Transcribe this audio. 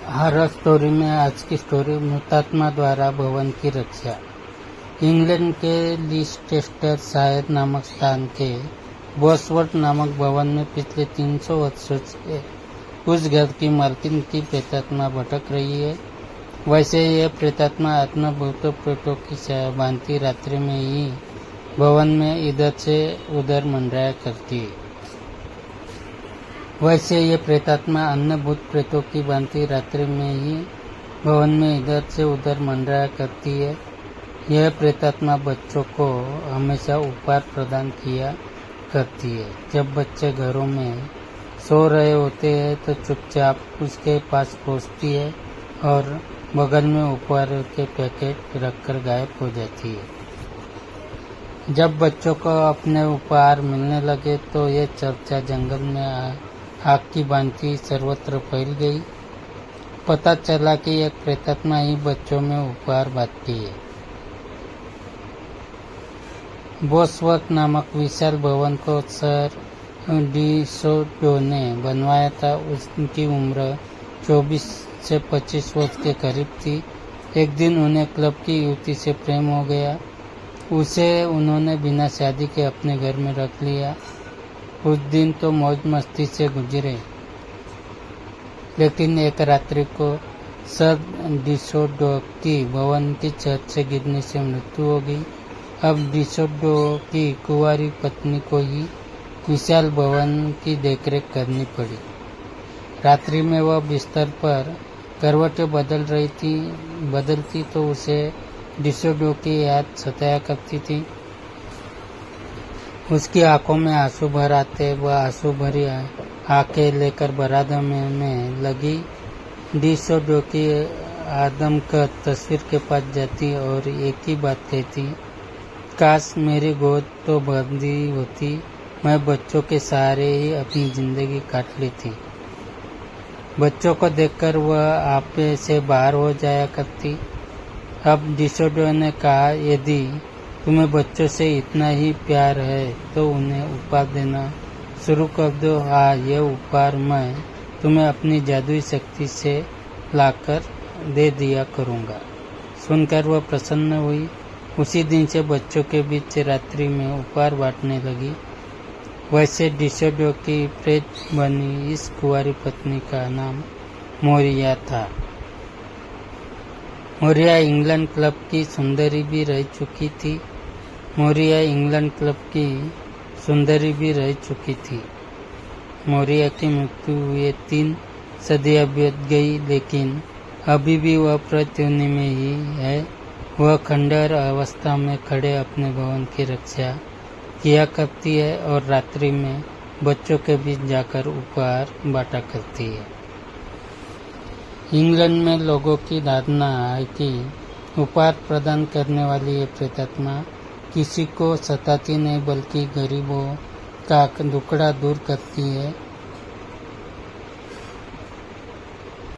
Horror story में आज की स्टोरी मृतात्मा द्वारा भवन की रक्षा। इंग्लैंड के लीस्टेस्टर शायर नामक स्थान के बोसवर्थ नामक भवन में पिछले 300 वर्षों से उस घर की मालकिन की प्रेतात्मा भटक रही है। वैसे यह प्रेतात्मा आत्मभूत प्रेतों की भांति रात्रि में ही भवन में इधर से उधर मंडराया करती है। वैसे ये प्रेतात्मा अन्य भूत प्रेतों की भांति रात्रि में ही भवन में इधर से उधर मंडराया करती है। यह प्रेतात्मा बच्चों को हमेशा उपहार प्रदान किया करती है। जब बच्चे घरों में सो रहे होते हैं तो चुपचाप उसके पास पहुंचती है और बगल में उपहार के पैकेट रखकर गायब हो जाती है। जब बच्चों को अपने उपहार मिलने लगे तो यह चर्चा जंगल में आग की भांति सर्वत्र फैल गई। पता चला कि एक प्रेतात्मा ही बच्चों में उपहार बांटती है। बोसवर्थ नामक विशाल भवन को सर डिसोडो ने बनवाया था। उसकी उम्र 24 से 25 वर्ष के करीब थी। एक दिन उन्हें क्लब की युवती से प्रेम हो गया। उसे उन्होंने बिना शादी के अपने घर में रख लिया। उस दिन तो मौज मस्ती से गुजरे, लेकिन एक रात्रि को सर डिसोडो की भवन की छत से गिरने से मृत्यु हो गई। अब डिसोडो की कुंवारी पत्नी को ही विशाल भवन की देखरेख करनी पड़ी। रात्रि में वह बिस्तर पर करवटें बदलती तो उसे डिसोडो की याद सताया करती थी। उसकी आंखों में आंसू भर आते। वह आंसू भरी आंखें लेकर बरामदे में लगी डिसोडो की आदमकद तस्वीर के पास जाती और एक ही बात कहती, काश मेरी गोद तो बंदी होती, मैं बच्चों के सहारे ही अपनी जिंदगी काट लेती। बच्चों को देखकर वह आपे से बाहर हो जाया करती। अब डिसोडो ने कहा, यदि तुम्हें बच्चों से इतना ही प्यार है तो उन्हें उपहार देना शुरू कर दो। हाँ, यह उपहार मैं तुम्हें अपनी जादुई शक्ति से लाकर दे दिया करूँगा। सुनकर वह प्रसन्न हुई। उसी दिन से बच्चों के बीच रात्रि में उपहार बांटने लगी। वैसे डिसोडो की प्रेत बनी इस कुंवारी पत्नी का नाम मोरिया था। मोरिया इंग्लैंड क्लब की सुंदरी भी रह चुकी थी। मोरिया की मृत्यु हुए 3 सदियां बीत गई, लेकिन अभी भी वह प्रतिध्वनि में ही है। वह खंडहर अवस्था में खड़े अपने भवन की रक्षा किया करती है और रात्रि में बच्चों के बीच जाकर उपहार बांटा करती है। इंग्लैंड में लोगों की धारणा है कि उपहार प्रदान करने वाली ये प्रेतात्मा किसी को सताती नहीं बल्कि गरीबों का दुखड़ा दूर करती है।